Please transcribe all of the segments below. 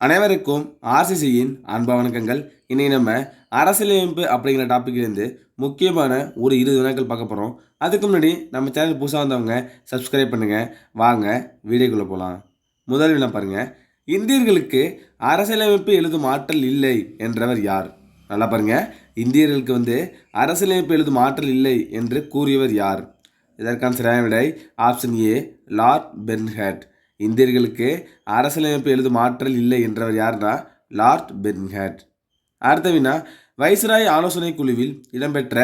அனைவருக்கும் ஆர்சிசியின் அன்பு வணக்கங்கள். இன்னைக்கு நம்ம அரசியலமைப்பு அப்படிங்கிற டாப்பிக்லேருந்து முக்கியமான ஒரு 20 வினாக்கள் பார்க்க போகிறோம். அதுக்கு முன்னாடி நம்ம சேனல் புதுசாக வந்தவங்க சப்ஸ்கிரைப் பண்ணுங்கள். வாங்க வீடியோக்குள்ளே போகலாம். முதல் வினா பாருங்கள். இந்தியர்களுக்கு அரசியலமைப்பு எழுதும் ஆற்றல் இல்லை என்றவர் யார்? நல்லா பாருங்கள். இந்தியர்களுக்கு அரசியலமைப்பு எழுதும் ஆற்றல் இல்லை என்று கூறியவர் யார்? இதற்கான சரியான விடை ஆப்ஷன் ஏ, லார்ட் பெர்ன்ஹேட். இந்தியர்களுக்கு அரசியலமைப்பு எழுதும் ஆற்றல் இல்லை என்றவர் யார்னா லார்ட் பெர்ன்ஹேட். அடுத்த வினா, வைஸ்ராய் ஆலோசனை குழுவில் இடம்பெற்ற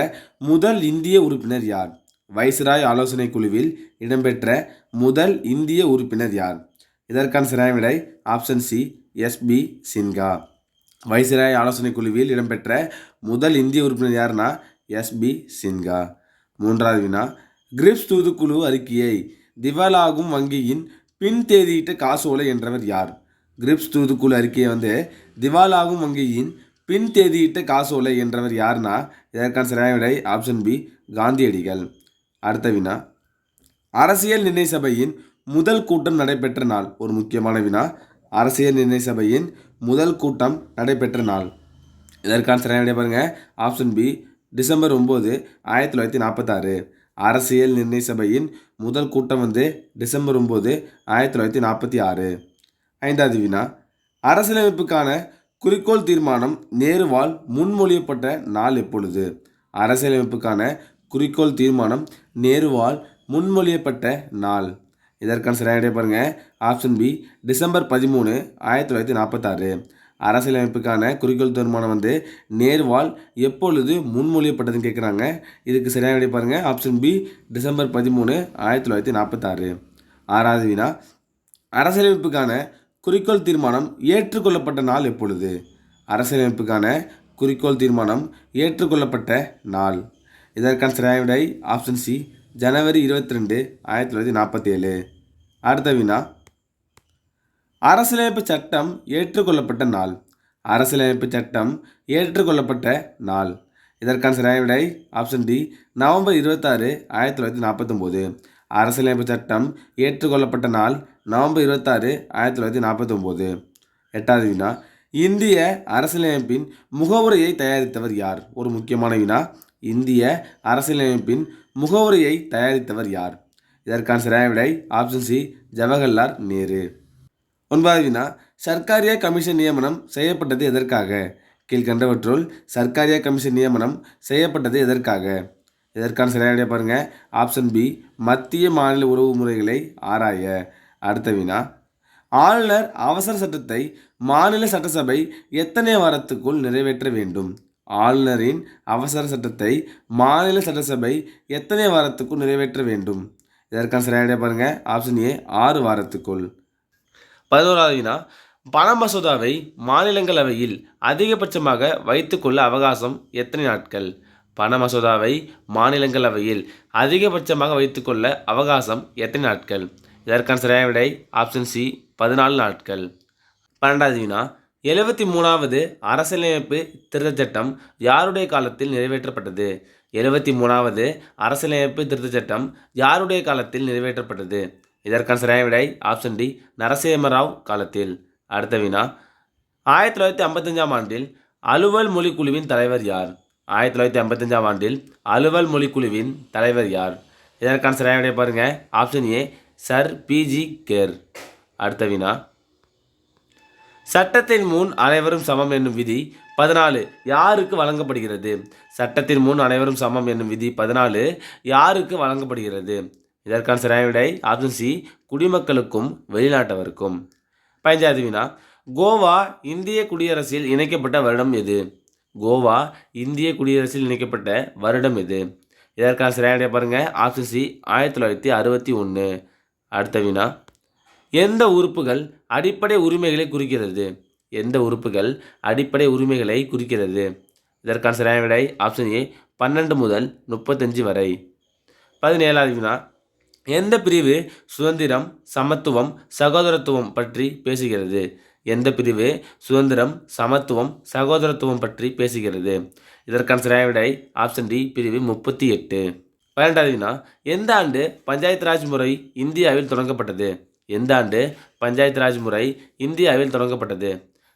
முதல் இந்திய உறுப்பினர் யார்? வைஸ்ராய் ஆலோசனை குழுவில் இடம்பெற்ற முதல் இந்திய உறுப்பினர் யார்? இதற்கான சரியான விடை option C, SP Sinha. Viceroy ஆலோசனை குழுவில் இடம்பெற்ற முதல் இந்திய உறுப்பினர் யாருன்னா எஸ்பி சின்ஹா. மூன்றாவது வினா, கிரிப்ஸ் தூதுக்குழு அறிக்கையை திவாலாகும் வங்கியின் பின் தேதியிட்ட காசோலை என்றவர் யார்? கிரிப்ஸ் தூதுக்குழு அறிக்கையை திவாலாகும் வங்கியின் பின் தேதியிட்ட காசோலை என்றவர் யார்னா இதற்கான சரியான விடை ஆப்ஷன் பி, காந்தியடிகள். அடுத்த வினா, அரசியல் நிர்ணய சபையின் முதல் கூட்டம் நடைபெற்ற நாள். ஒரு முக்கியமான வினா. அரசியல் நிர்ணய சபையின் முதல் கூட்டம் நடைபெற்ற நாள். இதற்கான சரியான விடை பாருங்க ஆப்ஷன் பி, டிசம்பர் 9, 1946. அரசியல் நிர்ணய சபையின் முதல் கூட்டம் டிசம்பர் 9, 1946. ஐந்தாவது வினா, அரசியலமைப்புக்கான குறிக்கோள் தீர்மானம் நேருவால் முன்மொழியப்பட்ட நாள் எப்பொழுது? அரசியலமைப்புக்கான குறிக்கோள் தீர்மானம் நேருவால் முன்மொழியப்பட்ட நாள். இதற்கான சரியான விடை பாருங்க ஆப்ஷன் பி, டிசம்பர் 13, 1946. அரசியலமைப்புக்கான குறிக்கோள் தீர்மானம் நேருவால் எப்பொழுது முன்மொழியப்பட்டதுன்னு கேட்குறாங்க. இதுக்கு சரியான விடை பாருங்கள் ஆப்ஷன் பி, டிசம்பர் 13, 1946. ஆறாவது வினா, அரசியலமைப்புக்கான குறிக்கோள் தீர்மானம் ஏற்றுக்கொள்ளப்பட்ட நாள் எப்பொழுது? அரசியலமைப்புக்கான குறிக்கோள் தீர்மானம் ஏற்றுக்கொள்ளப்பட்ட நாள். இதற்கான சரியான விடை ஆப்ஷன் சி, ஜனவரி 22, 1947. அடுத்த வினா, அரசியலமைப்பு சட்டம் ஏற்றுக்கொள்ளப்பட்ட நாள். அரசியலமைப்பு சட்டம் ஏற்றுக்கொள்ளப்பட்ட நாள். இதற்கான சரியான விடை ஆப்ஷன் டி, நவம்பர் 26, 1949. அரசியலமைப்பு சட்டம் ஏற்றுக்கொள்ளப்பட்ட நாள் நவம்பர் 26, 1949. எட்டாவது வினா, இந்திய அரசியலமைப்பின் முகவுரையை தயாரித்தவர் யார்? ஒரு முக்கியமான வினா. இந்திய அரசியலமைப்பின் முகவுரையை தயாரித்தவர் யார்? இதற்கான சரியான விடை ஆப்ஷன் சி, ஜவஹர்லால் நேரு. ஒன்பதாவது வினா, சர்க்காரியா கமிஷன் நியமனம் செய்யப்பட்டது எதற்காக? கீழ்கண்டவற்றுள் சர்க்காரியா கமிஷன் நியமனம் செய்யப்பட்டது எதற்காக? இதற்கான சரியான விடை பாருங்க ஆப்ஷன் பி, மத்திய மாநில உறவு முறைகளை ஆராய. அடுத்த வினா, ஆளுநர் அவசர சட்டத்தை மாநில சட்டசபை எத்தனை வாரத்துக்குள் நிறைவேற்ற வேண்டும்? ஆளுநரின் அவசர சட்டத்தை மாநில சட்டசபை எத்தனை வாரத்துக்குள் நிறைவேற்ற வேண்டும்? இதற்கான சரியான விடை பாருங்க ஆப்ஷன் ஏ, 6 வாரத்துக்குள். 11வது வினா, பண மசோதாவை மாநிலங்களவையில் அதிகபட்சமாக வைத்துக்கொள்ள அவகாசம் எத்தனை நாட்கள்? பண மசோதாவை மாநிலங்களவையில் அதிகபட்சமாக வைத்துக்கொள்ள அவகாசம் எத்தனை நாட்கள்? இதற்கான சரியான விடை ஆப்ஷன் சி, 14 நாட்கள். 12வது வினா, 73வது அரசியலமைப்பு திருத்தச் சட்டம் யாருடைய காலத்தில் நிறைவேற்றப்பட்டது? 73வது அரசியலமைப்பு திருத்தச் சட்டம் யாருடைய காலத்தில் நிறைவேற்றப்பட்டது? இதற்கான சரியான விடை ஆப்ஷன் டி, நரசிம்மராவ் காலத்தில். அடுத்த வினா, 1955ஆம் ஆண்டில் அலுவல் மொழிக்குழுவின் தலைவர் யார்? 1955ஆம் ஆண்டில் அலுவல் மொழிக்குழுவின் தலைவர் யார்? இதற்கான சரியான விடை பாருங்க option A, sir PG Kher. அடுத்த வினா, சட்டத்தின் முன் அனைவரும் சமம் என்னும் விதி 14 யாருக்கு வழங்கப்படுகிறது? சட்டத்தின் முன் அனைவரும் சமம் என்னும் விதி 14 யாருக்கு வழங்கப்படுகிறது? இதற்கான சரியான விடை ஆப்ஷன் சி, குடிமக்களுக்கும் வெளிநாட்டவருக்கும். 15வது வினா, கோவா இந்திய குடியரசில் இணைக்கப்பட்ட வருடம் எது? கோவா இந்திய குடியரசில் இணைக்கப்பட்ட வருடம் எது? இதற்கான சரியான விடை பாருங்க ஆப்ஷன் சி, 1961. அடுத்த வினா, எந்த உறுப்புகள் அடிப்படை உரிமைகளை குறிக்கிறது? எந்த உறுப்புகள் அடிப்படை உரிமைகளை குறிக்கிறது? இதற்கான சரியான விடை ஆப்ஷன் ஏ, 12 முதல் 35 வரை. 17வது வினா, எந்த பிரிவு சுதந்திரம், சமத்துவம், சகோதரத்துவம் பற்றி பேசுகிறது? எந்த பிரிவு சுதந்திரம், சமத்துவம், சகோதரத்துவம் பற்றி பேசுகிறது? இதற்கான சரியான விடை ஆப்ஷன் டி, பிரிவு 38. 12வது வினா, எந்த ஆண்டு பஞ்சாயத்து ராஜ் முறை இந்தியாவில் தொடங்கப்பட்டது? எந்த ஆண்டு பஞ்சாயத்து ராஜ் முறை இந்தியாவில் தொடங்கப்பட்டது?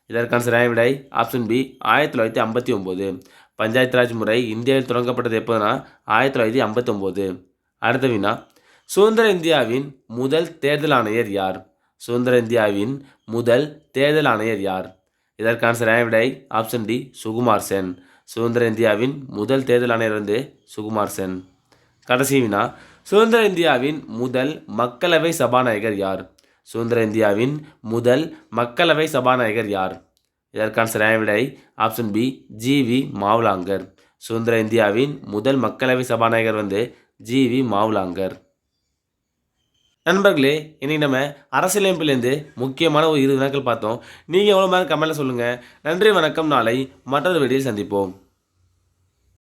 இதற்கான சரியான விடை ஆப்ஷன் பி 1959. பஞ்சாயத்து ராஜ் முறை இந்தியாவில் தொடங்கப்பட்டது எப்போதுனா 1959. அடுத்த வினா, சுதந்திர இந்தியாவின் முதல் தேர்தல் ஆணையர் யார்? சுதந்திர இந்தியாவின் முதல் தேர்தல் ஆணையர் யார்? இதற்கான சரியான விடை ஆப்ஷன் டி சுகுமார் சென். சுதந்திர இந்தியாவின் முதல் தேர்தல் ஆணையர் சுகுமார் சென். கடைசி வினா, சுதந்திர இந்தியாவின் முதல் மக்களவை சபாநாயகர் யார்? சுதந்திர இந்தியாவின் முதல் மக்களவை சபாநாயகர் யார்? இதற்கான சரியான விடை ஆப்ஷன் பி ஜி.வி. மாவ்லாங்கர். சுதந்திர இந்தியாவின் முதல் மக்களவை சபாநாயகர் ஜி.வி. மாவ்லாங்கர். நண்பர்களே, இன்றைக்கி நம்ம அரசியலமைப்பிலேருந்து முக்கியமான ஒரு 20 வினாக்கள் பார்த்தோம். நீங்கள் எவ்வளோ நேரம் கமெண்ட்டில் சொல்லுங்கள். நன்றி, வணக்கம். நாளை மற்றொரு வீடியோவில் சந்திப்போம்.